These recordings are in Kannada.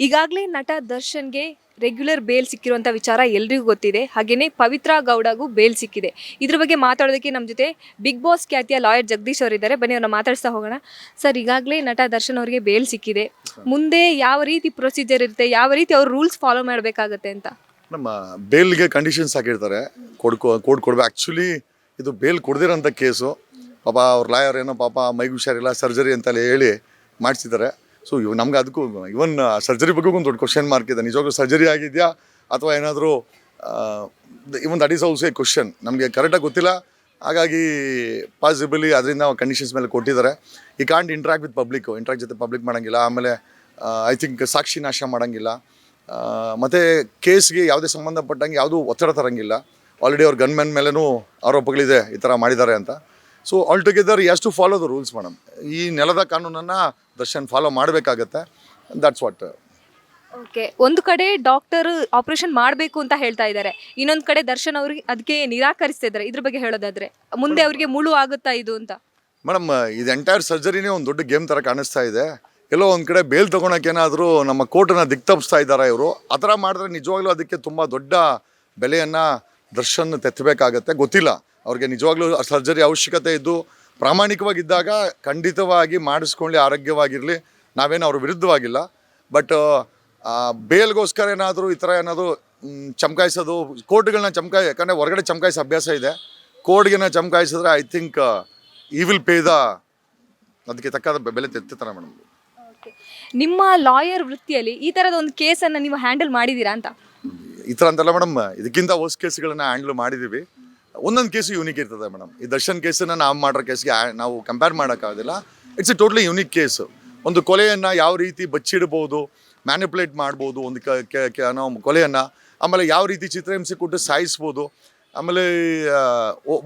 ಈಗಾಗಲೇ ನಟ ದರ್ಶನ್ಗೆ ರೆಗ್ಯುಲರ್ ಬೇಲ್ ಸಿಕ್ಕಿರುವಂಥ ವಿಚಾರ ಎಲ್ರಿಗೂ ಗೊತ್ತಿದೆ. ಹಾಗೆಯೇ ಪವಿತ್ರ ಗೌಡಗೂ ಬೇಲ್ ಸಿಕ್ಕಿದೆ. ಇದ್ರ ಬಗ್ಗೆ ಮಾತಾಡೋದಕ್ಕೆ ನಮ್ಮ ಜೊತೆ ಬಿಗ್ ಬಾಸ್ ಖ್ಯಾತಿಯ ಲಾಯರ್ ಜಗದೀಶ್ ಅವರಿದ್ದಾರೆ. ಬನ್ನಿ ಅವ್ರನ್ನ ಮಾತಾಡ್ಸ್ತಾ ಹೋಗೋಣ. ಸರ್, ಈಗಾಗಲೇ ನಟ ದರ್ಶನ್ ಅವರಿಗೆ ಬೇಲ್ ಸಿಕ್ಕಿದೆ. ಮುಂದೆ ಯಾವ ರೀತಿ ಪ್ರೊಸೀಜರ್ ಇರುತ್ತೆ, ಯಾವ ರೀತಿ ಅವ್ರು ರೂಲ್ಸ್ ಫಾಲೋ ಮಾಡಬೇಕಾಗತ್ತೆ ಅಂತ? ನಮ್ಮ ಬೇಲ್ಗೆ ಕಂಡೀಷನ್ಸ್ ಹಾಕಿರ್ತಾರೆ, ಕೋಡ್ ಕೊಡ್ಬೇಕು. ಆ್ಯಕ್ಚುಲಿ ಇದು ಬೇಲ್ ಕೊಡ್ದಿರೋಂಥ ಕೇಸು. ಪಾಪ ಅವ್ರ ಲಾಯರ್ ಏನೋ ಪಾಪ ಮೈಗೆ ಹುಷಾರಿಲ್ಲ, ಸರ್ಜರಿ ಅಂತಲೇ ಹೇಳಿ ಮಾಡಿಸಿದ್ದಾರೆ. ಸೊ ನಮ್ಗೆ ಅದಕ್ಕೂ ಇವನ್ ಸರ್ಜರಿ ಬಗ್ಗೆ ಒಂದು ದೊಡ್ಡ ಕ್ವಶನ್ ಮಾರ್ಕ್ ಇದೆ. ನಿಜವಾಗ್ಲೂ ಸರ್ಜರಿ ಆಗಿದೆಯಾ ಅಥವಾ ಏನಾದರೂ even that is also A question. ನಮಗೆ ಕರೆಕ್ಟಾಗಿ ಗೊತ್ತಿಲ್ಲ. ಹಾಗಾಗಿ ಪಾಸಿಬಲಿ ಅದರಿಂದ ಕಂಡೀಷನ್ಸ್ ಮೇಲೆ ಕೊಟ್ಟಿದ್ದಾರೆ. ಈ can't interact with public, interact ಜೊತೆ ಪಬ್ಲಿಕ್ ಮಾಡೋಂಗಿಲ್ಲ. ಆಮೇಲೆ ಐ ಥಿಂಕ್ ಸಾಕ್ಷಿ ನಾಶ ಮಾಡೋಂಗಿಲ್ಲ. ಮತ್ತು ಕೇಸ್ಗೆ ಯಾವುದೇ ಸಂಬಂಧಪಟ್ಟಂಗೆ ಯಾವುದೂ ಒತ್ತಡ ತರೋಂಗಿಲ್ಲ. ಆಲ್ರೆಡಿ ಅವ್ರ ಗನ್ಮೆನ್ ಮೇಲೂ ಆರೋಪಗಳಿದೆ ಈ ಥರ ಮಾಡಿದ್ದಾರೆ ಅಂತ. So all together has to follow the rules madam. ಈ ನೆಲದ ಕಾನೂನನ್ನು ದರ್ಶನ್ ಫಾಲೋ ಮಾಡಬೇಕಾಗತ್ತೆ. That's what. ಓಕೆ, ಒಂದು ಕಡೆ ಡಾಕ್ಟರ್ ಆಪರೇಷನ್ ಮಾಡಬೇಕು ಅಂತ ಹೇಳ್ತಾ ಇದ್ದಾರೆ, ಇನ್ನೊಂದು ಕಡೆ ದರ್ಶನ್ ಅವ್ರಿಗೆ ಅದಕ್ಕೆ ನಿರಾಕರಿಸ್ತಾ ಇದ್ದಾರೆ. ಇದ್ರ ಬಗ್ಗೆ ಹೇಳೋದಾದ್ರೆ ಮುಂದೆ ಅವ್ರಿಗೆ ಮುಳು ಆಗುತ್ತಾ ಇದು ಅಂತ? ಮೇಡಮ್, ಇದು ಎಂಟೈರ್ ಸರ್ಜರಿನೇ ಒಂದು ದೊಡ್ಡ ಗೇಮ್ ಥರ ಕಾಣಿಸ್ತಾ ಇದೆ. ಎಲ್ಲೋ ಒಂದು ಕಡೆ ಬೇಲ್ ತೊಗೊಳಕ್ಕೇನಾದರೂ ನಮ್ಮ ಕೋರ್ಟನ್ನು ದಿಕ್ತಪ್ಪಿಸ್ತಾ ಇದ್ದಾರೆ ಇವರು. ಆ ಥರ ಮಾಡಿದ್ರೆ ನಿಜವಾಗ್ಲೂ ಅದಕ್ಕೆ ತುಂಬ ದೊಡ್ಡ ಬೆಲೆಯನ್ನು ದರ್ಶನ್ ತೆತ್ತಬೇಕಾಗತ್ತೆ. ಗೊತ್ತಿಲ್ಲ ಅವ್ರಿಗೆ ನಿಜವಾಗ್ಲೂ ಸರ್ಜರಿ ಅವಶ್ಯಕತೆ ಇದ್ದು ಪ್ರಾಮಾಣಿಕವಾಗಿದ್ದಾಗ ಖಂಡಿತವಾಗಿ ಮಾಡಿಸ್ಕೊಳ್ಳಿ, ಆರೋಗ್ಯವಾಗಿರಲಿ. ನಾವೇನು ಅವ್ರ ವಿರುದ್ಧವಾಗಿಲ್ಲ. ಬಟ್ ಬೇಲ್ಗೋಸ್ಕರ ಏನಾದರೂ ಈ ಥರ ಏನಾದರೂ ಚಮಕಾಯಿಸೋದು, ಕೋರ್ಟ್ಗಳನ್ನ ಯಾಕಂದರೆ ಹೊರಗಡೆ ಚಮಕಾಯಿಸೋ ಅಭ್ಯಾಸ ಇದೆ. ಕೋರ್ಟ್ಗೆನ ಚಮಕಾಯಿಸಿದ್ರೆ ಐ ಥಿಂಕ್ ಈ ವಿಲ್ ಪೇ ಅದಕ್ಕೆ ತಕ್ಕಾದ ಬೆಲೆ ತೆತ್ತಾರೆ ಮೇಡಮ್. ನಿಮ್ಮ ಲಾಯರ್ ವೃತ್ತಿಯಲ್ಲಿ ಈ ಥರದ ಒಂದು ಕೇಸನ್ನು ನೀವು ಹ್ಯಾಂಡಲ್ ಮಾಡಿದ್ದೀರಾ ಅಂತ? ಈ ಥರ ಅಂತಲ್ಲ ಮೇಡಮ್, ಇದಕ್ಕಿಂತ ವರ್ಸ್ ಕೇಸ್ಗಳನ್ನ ಹ್ಯಾಂಡಲ್ ಮಾಡಿದ್ದೀವಿ. ಒಂದೊಂದು ಕೇಸು ಯೂನಿಕ್ ಇರ್ತದೆ ಮೇಡಮ್. ಈ ದರ್ಶನ್ ಕೇಸನ್ನು ನಾವು ಮಾಡಿರೋ ಕೇಸ್ಗೆ ನಾವು ಕಂಪೇರ್ ಮಾಡೋಕ್ಕಾಗೋದಿಲ್ಲ. It's A totally unique case. ಒಂದು ಕೊಲೆಯನ್ನು ಯಾವ ರೀತಿ ಬಚ್ಚಿಡ್ಬೋದು, ಮ್ಯಾನಿಪುಲೇಟ್ ಮಾಡ್ಬೋದು ಒಂದು ನಾವು ಕೊಲೆಯನ್ನು. ಆಮೇಲೆ ಯಾವ ರೀತಿ ಚಿತ್ರಹಿಂಸೆ ಕೊಟ್ಟು ಸಾಯಿಸ್ಬೋದು. ಆಮೇಲೆ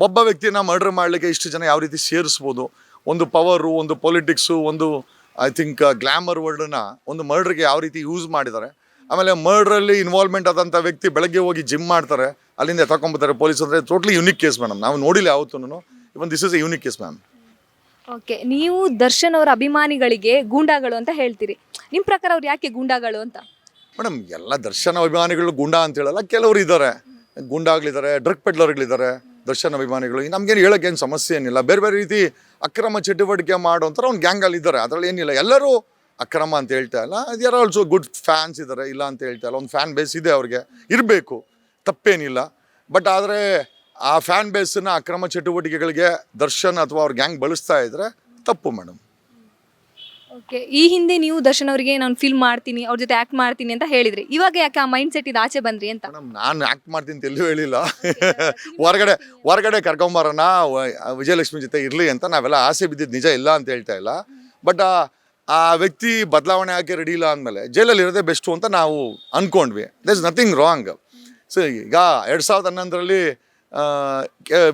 ಒಬ್ಬ ವ್ಯಕ್ತಿಯನ್ನು ಮರ್ಡರ್ ಮಾಡಲಿಕ್ಕೆ ಇಷ್ಟು ಜನ ಯಾವ ರೀತಿ ಸೇರಿಸ್ಬೋದು. ಒಂದು ಪವರು, ಒಂದು ಪೊಲಿಟಿಕ್ಸು, ಒಂದು ಐ ಥಿಂಕ್ ಗ್ಲಾಮರ್ ವರ್ಡನ್ನು ಒಂದು ಮರ್ಡ್ರಿಗೆ ಯಾವ ರೀತಿ ಯೂಸ್ ಮಾಡಿದ್ದಾರೆ. ಆಮೇಲೆ ಮರ್ಡ್ರಲ್ಲಿ ಇನ್ವಾಲ್ವ್ಮೆಂಟ್ ಆದಂಥ ವ್ಯಕ್ತಿ ಬೆಳಗ್ಗೆ ಹೋಗಿ ಜಿಮ್ ಮಾಡ್ತಾರೆ, ಅಲ್ಲಿಂದ ಎತ್ತಾಕೊಂಡ್ಬರ್ತಾರೆ ಪೊಲೀಸ್. ಅಂದರೆ ಟೋಟ್ಲಿ ಯೂನಿಕ್ ಕೇಸ್ ಮೇಡಮ್. ನಾವು ನೋಡಿಲ್ಲ ಯಾವತ್ತೂ. Even this is A unique case ma'am. Okay, ನೀವು ದರ್ಶನ್ ಅವರ ಅಭಿಮಾನಿಗಳಿಗೆ ಗೂಂಡಾಗಳು ಅಂತ ಹೇಳ್ತೀರಿ. ನಿಮ್ಮ ಪ್ರಕಾರ ಅವ್ರು ಯಾಕೆ ಗೂಂಡಾಗಳು ಅಂತ? ಮೇಡಮ್, ಎಲ್ಲ ದರ್ಶನ್ ಅಭಿಮಾನಿಗಳು ಗೂಂಡಾ ಅಂತ ಹೇಳಲ್ಲ. ಕೆಲವರು ಇದ್ದಾರೆ, ಗೂಂಡಾಗಳಿದ್ದಾರೆ, ಡ್ರಗ್ ಪೆಡ್ಲರ್ಗಳಿದ್ದಾರೆ ದರ್ಶನ್ ಅಭಿಮಾನಿಗಳು. ನಮಗೇನು ಹೇಳೋಕ್ಕೇನು ಸಮಸ್ಯೆ ಏನಿಲ್ಲ. ಬೇರೆ ಬೇರೆ ರೀತಿ ಅಕ್ರಮ ಚಟುವಟಿಕೆ ಮಾಡೋಂಥರ ಒಂದು ಗ್ಯಾಂಗಲ್ಲಿ ಇದ್ದಾರೆ. ಅದರಲ್ಲಿ ಏನಿಲ್ಲ. ಎಲ್ಲರೂ ಅಕ್ರಮ ಅಂತ ಹೇಳ್ತಾ ಇಲ್ಲ. ಯಾರು ಆಲ್ಸೋ ಗುಡ್ ಫ್ಯಾನ್ಸ್ ಇದ್ದಾರೆ, ಇಲ್ಲ ಅಂತ ಹೇಳ್ತಾ ಇಲ್ಲ. ಒಂದು ಫ್ಯಾನ್ ಬೇಸ್ ಇದೆ, ಅವ್ರಿಗೆ ಇರಬೇಕು, ತಪ್ಪೇನಿಲ್ಲ. ಬಟ್ ಆದರೆ ಆ ಫ್ಯಾನ್ ಬೇಸನ್ನು ಅಕ್ರಮ ಚಟುವಟಿಕೆಗಳಿಗೆ ದರ್ಶನ್ ಅಥವಾ ಅವ್ರ ಗ್ಯಾಂಗ್ ಬಳಸ್ತಾ ಇದ್ರೆ ತಪ್ಪು ಮೇಡಮ್. ಓಕೆ, ಈ ಹಿಂದೆ ನೀವು ದರ್ಶನ್ ಅವರಿಗೆ ನಾನು ಫಿಲ್ಮ್ ಮಾಡ್ತೀನಿ, ಅವ್ರ ಜೊತೆ ಆ್ಯಕ್ಟ್ ಮಾಡ್ತೀನಿ ಅಂತ ಹೇಳಿದ್ರಿ. ಇವಾಗ ಯಾಕೆ ಆ ಮೈಂಡ್ ಸೆಟ್ ಇದು ಆಚೆ ಬಂದ್ರಿ ಅಂತ? ಮೇಡಮ್, ನಾನು ಆ್ಯಕ್ಟ್ ಮಾಡ್ತೀನಿ ಅಂತ ಎಲ್ಲೂ ಹೇಳಿಲ್ಲ. ಹೊರಗಡೆ ಕರ್ಕೊಂಬರೋಣ, ವಿಜಯಲಕ್ಷ್ಮಿ ಜೊತೆ ಇರಲಿ ಅಂತ ನಾವೆಲ್ಲ ಆಸೆ ಬಿದ್ದಿದ್ದು ನಿಜ, ಇಲ್ಲ ಅಂತ ಹೇಳ್ತಾ ಇಲ್ಲ. ಬಟ್ ಆ ವ್ಯಕ್ತಿ ಬದಲಾವಣೆ ಆಗಿ ರೆಡಿ ಇಲ್ಲ ಅಂದಮೇಲೆ ಜೈಲಲ್ಲಿ ಇರೋದೇ ಬೆಸ್ಟು ಅಂತ ನಾವು ಅಂದ್ಕೊಂಡ್ವಿ. There is nothing wrong. So ಈಗ 2011ರಲ್ಲಿ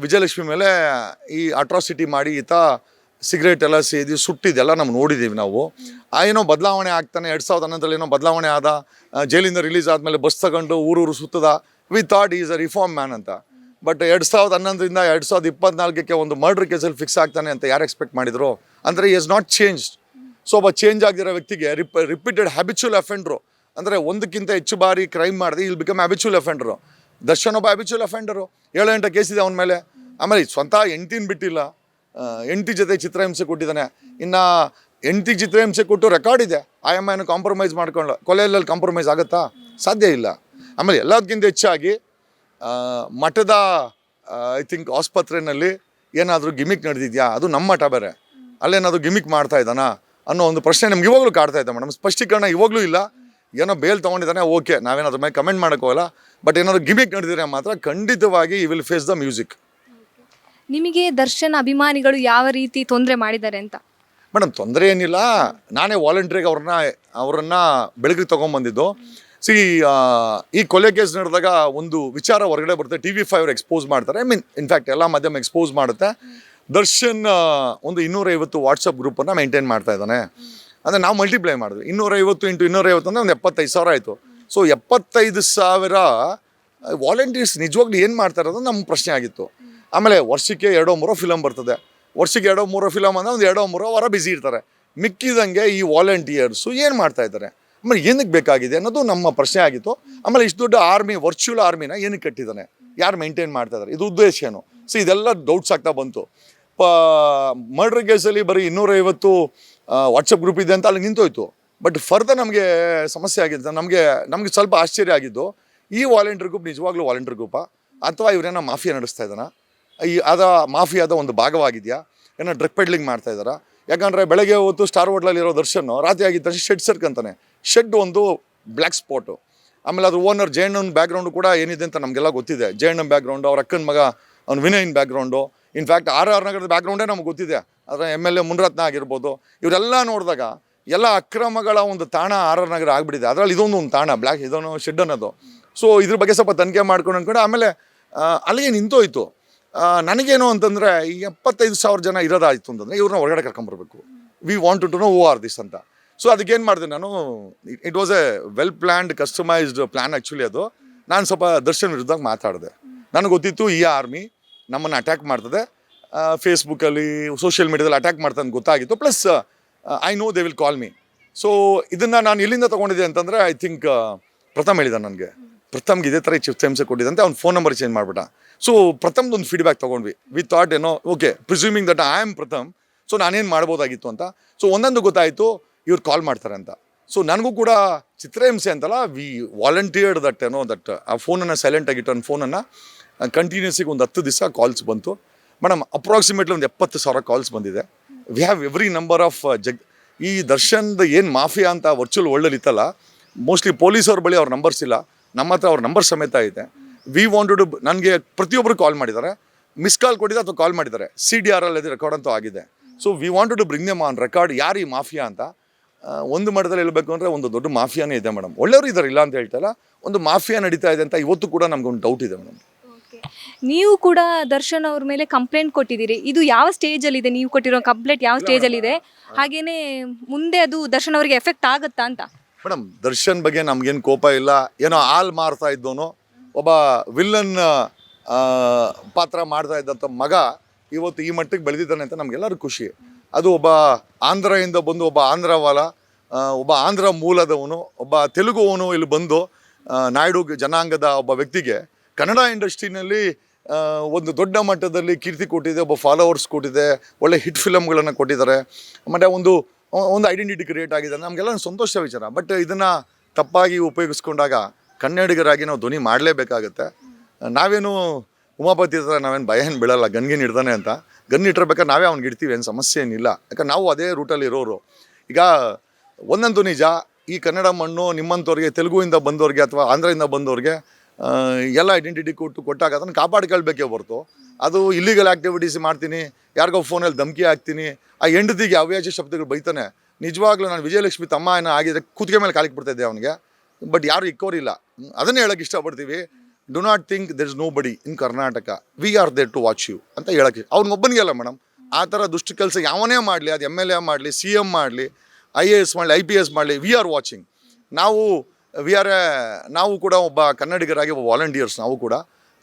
ವಿಜಯಲಕ್ಷ್ಮಿ ಮೇಲೆ ಈ ಅಟ್ರಾಸಿಟಿ ಮಾಡಿ ಈತ ಸಿಗರೇಟ್ ಎಲ್ಲ ಸೇದಿ ಸುಟ್ಟಿದ್ದೆಲ್ಲ ನಾವು ನೋಡಿದ್ದೀವಿ ನಾವು. ಏನೋ ಬದಲಾವಣೆ ಆಗ್ತಾನೆ. 2011ರಲ್ಲಿ ಏನೋ ಬದಲಾವಣೆ ಆದ, ಜೈಲಿಂದ ರಿಲೀಸ್ ಆದಮೇಲೆ ಬಸ್ ತಗೊಂಡು ಊರೂರು ಸುತ್ತದ. We thought is a reform man ಅಂತ. ಬಟ್ 2011ರಿಂದ 2024ಕ್ಕೆ ಒಂದು ಮರ್ಡರ್ ಕೇಸಲ್ಲಿ ಫಿಕ್ಸ್ ಆಗ್ತಾನೆ ಅಂತ ಯಾರು ಎಕ್ಸ್ಪೆಕ್ಟ್ ಮಾಡಿದ್ರು? ಅಂದರೆ ಈಸ್ ನಾಟ್ ಚೇಂಜ್ಡ್. ಸೊ ಒಬ್ಬ ಚೇಂಜ್ ಆಗಿರೋ ವ್ಯಕ್ತಿಗೆ ರಿಪೀಟೆಡ್ ಹ್ಯಾಬಿಚುವಲ್ ಅಫೆಂಡ್ರು, ಅಂದರೆ ಒಂದಕ್ಕಿಂತ ಹೆಚ್ಚು ಬಾರಿ ಕ್ರೈಮ್ ಮಾಡಿದೆ, ಇಲ್ಲಿ ಬಿಕಮ್ ಹ್ಯಾಬಿಚುವಲ್ ಅಫೆಂಡರು. ದರ್ಶನ್ ಒಬ್ಬ ಹ್ಯಾಬಿಚುವಲ್ ಅಫೆಂಡರು. 7-8 ಕೇಸ್ ಇದೆ ಅವನ ಮೇಲೆ. ಆಮೇಲೆ ಸ್ವಂತ ಹೆಂಡ್ತಿನ ಬಿಟ್ಟಿಲ್ಲ, ಹೆಂಡ್ತಿ ಜೊತೆ ಚಿತ್ರಹಿಂಸೆ ಕೊಟ್ಟಿದ್ದಾನೆ. ಇನ್ನು ಹೆಂಡ್ತಿ ಚಿತ್ರಹಿಂಸೆ ಕೊಟ್ಟು ರೆಕಾರ್ಡ್ ಇದೆ. ಆ ಅಮ್ಮನ ಕಾಂಪ್ರಮೈಸ್ ಮಾಡ್ಕೊಳ್ಳೋ, ಕೊಲೆಯಲ್ಲಿ ಕಾಂಪ್ರಮೈಸ್ ಆಗುತ್ತಾ? ಸಾಧ್ಯ ಇಲ್ಲ. ಆಮೇಲೆ ಎಲ್ಲದಕ್ಕಿಂತ ಹೆಚ್ಚಾಗಿ ಮಠದ ಐ ಥಿಂಕ್ ಆಸ್ಪತ್ರೆಯಲ್ಲಿ ಏನಾದರೂ ಗಿಮಿಕ್ ನಡೆದಿದೆಯಾ? ಅದು ನಮ್ಮ ಮಠ ಬೇರೆ, ಅಲ್ಲೇನಾದರೂ ಗಿಮಿಕ್ ಮಾಡ್ತಾ ಇದ್ದಾನಾ ಅನ್ನೋ ಒಂದು ಪ್ರಶ್ನೆ ನಮ್ಗೆ ಇವಾಗಲೂ ಕಾಡ್ತಾ ಇದೆ ಮೇಡಮ್. ಸ್ಪಷ್ಟೀಕರಣ ಇವಾಗಲೂ ಇಲ್ಲ. ಏನೋ ಬೇಲ್ ತೊಗೊಂಡಿದ್ದಾನೆ, ಓಕೆ, ನಾವೇನಾದ್ರ ಮೇಲೆ ಕಮೆಂಟ್ ಮಾಡೋಕ್ಕೋಗಲ್ಲ. ಬಟ್ ಏನಾದ್ರು ಗಿಮಿಕ್ ನಡೆದಿದ್ರೆ ಮಾತ್ರ ಖಂಡಿತವಾಗಿ ಈ ವಿಲ್ ಫೇಸ್ ದ ಮ್ಯೂಸಿಕ್. ನಿಮಗೆ ದರ್ಶನ್ ಅಭಿಮಾನಿಗಳು ಯಾವ ರೀತಿ ತೊಂದರೆ ಮಾಡಿದ್ದಾರೆ ಅಂತ? ಮೇಡಮ್, ತೊಂದರೆ ಏನಿಲ್ಲ. ನಾನೇ ವಾಲಂಟ್ರಿಗೆ ಅವರನ್ನು ಬೆಳಕಿಗೆ ತೊಗೊಂಬಂದಿದ್ದು. ಈ ಕೊಲೆ ಕೇಸ್ ನಡೆದಾಗ ಒಂದು ವಿಚಾರ ಹೊರಗಡೆ ಬರುತ್ತೆ. TV5 ಅವರು ಎಕ್ಸ್ಪೋಸ್ ಮಾಡ್ತಾರೆ. ಐ ಮೀನ್ ಇನ್ಫ್ಯಾಕ್ಟ್ ಎಲ್ಲ ಮಾಧ್ಯಮ ಎಕ್ಸ್ಪೋಸ್ ಮಾಡುತ್ತೆ. ದರ್ಶನ್ ಒಂದು 250 ವಾಟ್ಸಪ್ ಗ್ರೂಪನ್ನು ಮೇಂಟೈನ್ ಮಾಡ್ತಾ ಇದ್ದಾನೆ. ಅಂದರೆ ನಾವು ಮಲ್ಟಿಪ್ಲೈ ಮಾಡಿದ್ವಿ. 250 × 250 ಅಂದರೆ ಒಂದು 75,000 ಆಯಿತು. ಸೊ 75,000 ವಾಲಂಟಿಯರ್ಸ್ ನಿಜವಾಗ್ಲೂ ಏನು ಮಾಡ್ತಾ ಇರೋದು ನಮ್ಮ ಪ್ರಶ್ನೆ ಆಗಿತ್ತು. ಆಮೇಲೆ ವರ್ಷಕ್ಕೆ 2-3 ಫಿಲಮ್ ಬರ್ತದೆ. ವರ್ಷಕ್ಕೆ 2-3 ಫಿಲಮ್ ಅಂದರೆ ಒಂದು 2-3 ವಾರ ಬ್ಯುಸಿ ಇರ್ತಾರೆ. ಮಿಕ್ಕಿದಂಗೆ ಈ ವಾಲಂಟಿಯರ್ಸು ಏನು ಮಾಡ್ತಾ ಇದ್ದಾರೆ, ಆಮೇಲೆ ಏನಕ್ಕೆ ಬೇಕಾಗಿದೆ ಅನ್ನೋದು ನಮ್ಮ ಪ್ರಶ್ನೆ ಆಗಿತ್ತು. ಆಮೇಲೆ ಇಷ್ಟು ದೊಡ್ಡ ಆರ್ಮಿ, ವರ್ಚುವಲ್ ಆರ್ಮಿನ ಏನಕ್ಕೆ ಕಟ್ಟಿದ್ದಾನೆ, ಯಾರು ಮೇಂಟೈನ್ ಮಾಡ್ತಾ ಇದ್ದಾರೆ, ಇದು ಉದ್ದೇಶ ಏನು? ಸೊ ಇದೆಲ್ಲ ಡೌಟ್ಸ್ ಆಗ್ತಾ ಬಂತು. ಮರ್ಡರ್ ಕೇಸಲ್ಲಿ ಬರೀ 250 ವಾಟ್ಸಪ್ ಗ್ರೂಪ್ ಇದೆ ಅಂತ ಅಲ್ಲಿ ನಿಂತೋಯ್ತು. ಬಟ್ ಫರ್ದರ್ ನಮಗೆ ಸಮಸ್ಯೆ ಆಗಿದ್ದು, ನಮಗೆ ಸ್ವಲ್ಪ ಆಶ್ಚರ್ಯ ಆಗಿದ್ದು, ಈ ವಾಲಂಟಿಯರ್ ಗ್ರೂಪ್ ನಿಜವಾಗ್ಲೂ ವಾಲಂಟಿಯರ್ ಗ್ರೂಪಾ ಅಥವಾ ಇವರೇನೋ ಮಾಫಿಯಾ ನಡೆಸ್ತಾ ಇದ್ದಾನ, ಅದ ಮಾಫಿಯಾದ ಒಂದು ಭಾಗವಾಗಿದೆಯಾ, ಏನೋ ಡ್ರಗ್ ಪೆಡ್ಲಿಂಗ್ ಮಾಡ್ತಾ ಇದ್ದಾರಾ? ಯಾಕಂದರೆ ಬೆಳಗ್ಗೆ ಹೊತ್ತು ಸ್ಟಾರ್ ಹೋಟ್ಲಲ್ಲಿರೋ ದರ್ಶನ್ ರಾತ್ರಿ ಆಗಿದ್ದ ತಕ್ಷಣ ಶೆಡ್ ಸೇರ್ಕೊಂತಾನೆ. ಶೆಡ್ ಒಂದು ಬ್ಲ್ಯಾಕ್ ಸ್ಪಾಟು. ಆಮೇಲೆ ಅದ್ರ ಓನರ್ ಜಯಣ್ಣನ ಬ್ಯಾಕ್ಗ್ರೌಂಡು ಕೂಡ ಏನಿದೆ ಅಂತ ನಮಗೆಲ್ಲ ಗೊತ್ತಿದೆ. ಜಯಣ್ಣನ ಬ್ಯಾಕ್ಗ್ರೌಂಡು, ಅವ್ರ ಅಕ್ಕನ ಮಗ ಅವ್ನು ವಿನಯನ್ ಬ್ಯಾಕ್ಗ್ರೌಂಡು, ಇನ್ಫ್ಯಾಕ್ಟ್ ಆರ್ ನಗರದ ಬ್ಯಾಕ್ಗ್ರೌಂಡೇ ನಮ್ಗೆ ಗೊತ್ತಿದೆ. ಅದರ MLA ಮುನಿರತ್ನ ಆಗಿರ್ಬೋದು. ಇವರೆಲ್ಲ ನೋಡಿದಾಗ ಎಲ್ಲ ಅಕ್ರಮಗಳ ಒಂದು ತಾಣ ಆರ್ ನಗರ ಆಗಿಬಿಟ್ಟಿದೆ. ಅದರಲ್ಲಿ ಇದೊಂದು ತಾಣ ಬ್ಲ್ಯಾಕ್, ಇದೊಂದು ಶೆಡ್ ಅನ್ನೋದು. ಸೊ ಇದ್ರ ಬಗ್ಗೆ ಸ್ವಲ್ಪ ತನಿಖೆ ಮಾಡ್ಕೊಂಡು ಅಂದ್ಕೊಂಡು ಆಮೇಲೆ ಅಲ್ಲಿಗೆ ನಿಂತೋಯ್ತು. ನನಗೇನು ಅಂತಂದರೆ ಈ 75,000 ಜನ ಇರೋದಾಯಿತು ಅಂತಂದರೆ ಇವ್ರನ್ನ ಹೊರಗಡೆ ಕರ್ಕೊಂಬರ್ಬೇಕು. We want to know who are this ಅಂತ. ಸೊ ಅದಕ್ಕೇನು ಮಾಡಿದೆ ನಾನು, it was a well planned customised plan actually. ಅದು ನಾನು ಸ್ವಲ್ಪ ದರ್ಶನ್ ವಿರುದ್ಧ ಮಾತಾಡಿದೆ. ನನಗೆ ಗೊತ್ತಿತ್ತು ಈ ಆರ್ಮಿ ನಮ್ಮನ್ನು ಅಟ್ಯಾಕ್ ಮಾಡ್ತದೆ, ಫೇಸ್ಬುಕ್ಕಲ್ಲಿ ಸೋಷಿಯಲ್ ಮೀಡಿಯಾದಲ್ಲಿ ಅಟ್ಯಾಕ್ ಮಾಡ್ತದೆ ಅಂತ ಗೊತ್ತಾಗಿತ್ತು. Plus I know they will call me. So ಇದನ್ನು ನಾನು ಎಲ್ಲಿಂದ ತೊಗೊಂಡಿದ್ದೆ ಅಂತಂದರೆ ಐ ಥಿಂಕ್ ಪ್ರಥಮ್ ಹೇಳಿದ ನನಗೆ. ಪ್ರಥಮ್ಗೆ ಇದೇ ಥರ ಚಿಕಿತ್ಸೆ ಕೊಟ್ಟಿದ್ದಂತೆ, ಅವ್ನು ಫೋನ್ ನಂಬರ್ ಚೇಂಜ್ ಮಾಡಿಬಿಟ್ಟ. ಸೊ ಪ್ರಥಮ್ದೊಂದು ಫೀಡ್ಬ್ಯಾಕ್ ತೊಗೊಂಡ್ವಿ. ವಿ ಥಾಟ್ ಏನೋ okay, presuming that I am Pratham, so ನಾನೇನು ಮಾಡ್ಬೋದಾಗಿತ್ತು ಅಂತ. ಸೊ ಒಂದೊಂದು ಗೊತ್ತಾಯಿತು ಇವ್ರು ಕಾಲ್ ಮಾಡ್ತಾರೆ ಅಂತ. ಸೊ ನನಗೂ ಕೂಡ ಚಿತ್ರಹಿಂಸೆ ಅಂತಲ್ಲ, ವಿ ವಾಲಂಟಿಯರ್ಡ್ ದಟ್ ಏನೋ ದಟ್ ಆ ಫೋನನ್ನು ಸೈಲೆಂಟಾಗಿಟ್ಟು ನನ್ನ ಫೋನನ್ನು ಕಂಟಿನ್ಯೂಸಿಗೆ ಒಂದು 10 ದಿವಸ ಕಾಲ್ಸ್ ಬಂತು ಮೇಡಮ್. ಅಪ್ರಾಕ್ಸಿಮೇಟ್ಲಿ ಒಂದು 70,000 ಕಾಲ್ಸ್ ಬಂದಿದೆ. We have every number of ಈ ದರ್ಶನ್ದು ಏನು ಮಾಫಿಯಾ ಅಂತ ವರ್ಚುವಲ್ ವರ್ಲ್ಡಲ್ಲಿ ಇತ್ತಲ್ಲ, ಮೋಸ್ಟ್ಲಿ ಪೊಲೀಸವ್ರ ಬಳಿ ಅವ್ರ ನಂಬರ್ಸ್ ಇಲ್ಲ, ನಮ್ಮ ಹತ್ರ ಅವ್ರ ನಂಬರ್ ಸಮೇತ ಐತೆ. ವಿ ವಾಂಟೆಡ್, ನನಗೆ ಪ್ರತಿಯೊಬ್ಬರು ಕಾಲ್ ಮಾಡಿದ್ದಾರೆ, ಮಿಸ್ ಕಾಲ್ ಕೊಟ್ಟಿದ್ದಾರೆ ಅಥವಾ ಕಾಲ್ ಮಾಡಿದ್ದಾರೆ. CDR ಅಲ್ಲಿ ರೆಕಾರ್ಡ್ ಅಂತೂ ಆಗಿದೆ. So we wanted to bring them on record ಯಾರು ಈ ಮಾಫಿಯಾ ಅಂತ. ಒಂದು ಮಟ್ಟದಲ್ಲಿ ಹೇಳಬೇಕು ಅಂದರೆ ಒಂದು ದೊಡ್ಡ ಮಾಫಿಯಾನೇ ಇದೆ ಮೇಡಮ್. ಒಳ್ಳೆಯವರು ಇದ್ದಾರೆ, ಇಲ್ಲ ಅಂತ ಹೇಳ್ತಾಯಿಲ್ಲ, ಒಂದು ಮಾಫಿಯಾ ನಡೀತಾ ಇದೆ ಅಂತ ಇವತ್ತು ಕೂಡ ನಮ್ಗೊಂದು ಡೌಟ್ ಇದೆ ಮೇಡಮ್. ನೀವು ಕೂಡ ದರ್ಶನ್ ಅವ್ರ ಮೇಲೆ ಕಂಪ್ಲೇಂಟ್ ಕೊಟ್ಟಿದ್ದೀರಿ. ಇದು ಯಾವ ಸ್ಟೇಜಲ್ಲಿದೆ? ನೀವು ಕೊಟ್ಟಿರೋ ಕಂಪ್ಲೇಂಟ್ ಯಾವ ಸ್ಟೇಜಲ್ಲಿದೆ? ಹಾಗೇನೆ ಮುಂದೆ ಅದು ದರ್ಶನ್ ಅವರಿಗೆ ಎಫೆಕ್ಟ್ ಆಗುತ್ತಾ ಅಂತ? ಮೇಡಮ್, ದರ್ಶನ್ ಬಗ್ಗೆ ನಮ್ಗೇನು ಕೋಪ ಇಲ್ಲ. ಏನೋ ಹಾಲು ಮಾರ್ತಾ ಇದ್ದವನು, ಒಬ್ಬ ವಿಲ್ಲನ್ ಪಾತ್ರ ಮಾಡ್ತಾ ಇದ್ದಂಥ ಮಗ ಇವತ್ತು ಈ ಮಟ್ಟಿಗೆ ಬೆಳೆದಿದ್ದಾನೆ ಅಂತ ನಮಗೆಲ್ಲರೂ ಖುಷಿ. ಅದು ಒಬ್ಬ ಆಂಧ್ರದಿಂದ ಬಂದು, ಒಬ್ಬ ಆಂಧ್ರವಾಲ, ಒಬ್ಬ ಆಂಧ್ರ ಮೂಲದವನು, ಒಬ್ಬ ತೆಲುಗುವನು ಇಲ್ಲಿ ಬಂದು ನಾಯ್ಡು ಜನಾಂಗದ ಒಬ್ಬ ವ್ಯಕ್ತಿಗೆ ಕನ್ನಡ ಇಂಡಸ್ಟ್ರಿನಲ್ಲಿ ಒಂದು ದೊಡ್ಡ ಮಟ್ಟದಲ್ಲಿ ಕೀರ್ತಿ ಕೊಟ್ಟಿದೆ, ಒಬ್ಬ ಫಾಲೋವರ್ಸ್ ಕೊಟ್ಟಿದೆ, ಒಳ್ಳೆ ಹಿಟ್ ಫಿಲಮ್ಗಳನ್ನು ಕೊಟ್ಟಿದ್ದಾರೆ, ಮತ್ತು ಒಂದು ಐಡೆಂಟಿಟಿ ಕ್ರಿಯೇಟ್ ಆಗಿದೆ. ನಮಗೆಲ್ಲ ಸಂತೋಷ ವಿಚಾರ. ಬಟ್ ಇದನ್ನು ತಪ್ಪಾಗಿ ಉಪಯೋಗಿಸ್ಕೊಂಡಾಗ ಕನ್ನಡಿಗರಾಗಿ ನಾವು ಧ್ವನಿ ಮಾಡಲೇಬೇಕಾಗತ್ತೆ. ನಾವೇನು ಉಮಾಪತಿ ಹತ್ರ ನಾವೇನು ಭಯ ಏನು ಬೀಳಲ್ಲ, ಗನ್ಗಿನ್ ಇಡ್ತಾನೆ ಅಂತ. ಗನ್ ಇಟ್ಟಿರ್ಬೇಕಾದ್ರೆ ನಾವೇ ಅವ್ನಿಗೆ ಇಡ್ತೀವಿ, ಏನು ಸಮಸ್ಯೆ ಏನಿಲ್ಲ. ಯಾಕಂದ್ರೆ ನಾವು ಅದೇ ರೂಟಲ್ಲಿ ಇರೋರು. ಈಗ ಒಂದಂತೂ ನಿಜ, ಈ ಕನ್ನಡ ಮಣ್ಣು ನಿಮ್ಮಂಥವ್ರಿಗೆ, ತೆಲುಗುವಿಂದ ಬಂದವ್ರಿಗೆ ಅಥವಾ ಆಂಧ್ರದಿಂದ ಬಂದವ್ರಿಗೆ ಎಲ್ಲ ಐಡೆಂಟಿಟಿ ಕೊಟ್ಟಾಗ ಅದನ್ನು ಕಾಪಾಡ್ಕೊಳ್ಬೇಕೇ ಹೊರತು ಅದು ಇಲ್ಲಿಗಲ್ ಆ್ಯಕ್ಟಿವಿಟೀಸ್ ಮಾಡ್ತೀನಿ, ಯಾರಿಗೋ ಫೋನಲ್ಲಿ ಧಮಕಿ ಹಾಕ್ತೀನಿ, ಆ ಹೆಂಡತಿಗೆ ಅವ್ಯಾಜ ಶಬ್ದಗಳು ಬೈತಾನೆ. ನಿಜವಾಗ್ಲೂ ನಾನು ವಿಜಯಲಕ್ಷ್ಮಿ ತಮ್ಮ ಏನೋ ಆಗಿದ್ರೆ ಕುತ್ತಿಗೆ ಮೇಲೆ ಕಾಲಿಗೆ ಬಿಡ್ತಾಯಿದ್ದೆ ಅವನಿಗೆ. ಬಟ್ ಯಾರು ಇಕ್ಕೋರಿಲ್ಲ. ಅದನ್ನೇ ಹೇಳೋಕ್ಕೆ ಇಷ್ಟಪಡ್ತೀವಿ. Do not think there is nobody in Karnataka, we are there to watch you ಅಂತ ಹೇಳೋಕ್ಕೆ. ಅವ್ನಿಗೊಬ್ಬನಿಗೆ ಅಲ್ಲ ಮೇಡಮ್, ಆ ಥರ ದುಷ್ಟ ಕೆಲಸ ಯಾವನೇ ಮಾಡಲಿ, ಅದು MLA ಮಾಡಲಿ, CM ಮಾಡಲಿ, IAS ಮಾಡಲಿ, IPS ಮಾಡಲಿ, ವಿ ಆರ್ ವಾಚಿಂಗ್. ನಾವು ಕೂಡ ಒಬ್ಬ ಕನ್ನಡಿಗರಾಗಿ ಒಬ್ಬ ವಾಲಂಟಿಯರ್ಸ್. ನಾವು ಕೂಡ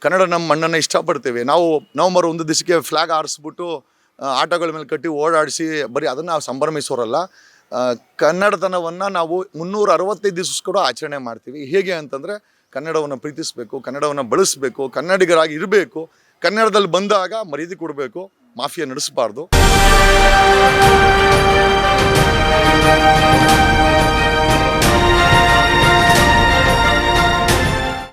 ಕನ್ನಡ ನಮ್ಮ ಮಣ್ಣನ್ನು ಇಷ್ಟಪಡ್ತೇವೆ. ನಾವು ನವಂಬರ್ 1 ದಿವಸಕ್ಕೆ ಫ್ಲ್ಯಾಗ್ ಹಾರಿಸ್ಬಿಟ್ಟು ಆಟೋಗಳ ಮೇಲೆ ಕಟ್ಟಿ ಓಡಾಡಿಸಿ ಬರೀ ಅದನ್ನು ಸಂಭ್ರಮಿಸೋರಲ್ಲ. ಕನ್ನಡತನವನ್ನು ನಾವು 365 ದಿವಸ ಕೂಡ ಆಚರಣೆ ಮಾಡ್ತೀವಿ. ಹೇಗೆ ಅಂತಂದರೆ ಕನ್ನಡವನ್ನು ಪ್ರೀತಿಸಬೇಕು, ಕನ್ನಡವನ್ನು ಬಳಸಬೇಕು, ಕನ್ನಡಿಗರಾಗಿ ಇರಬೇಕು, ಕನ್ನಡದಲ್ಲಿ ಬಂದಾಗ ಮರ್ಯಾದೆ ಕೊಡಬೇಕು, ಮಾಫಿಯಾ ನಡೆಸಬಾರ್ದು.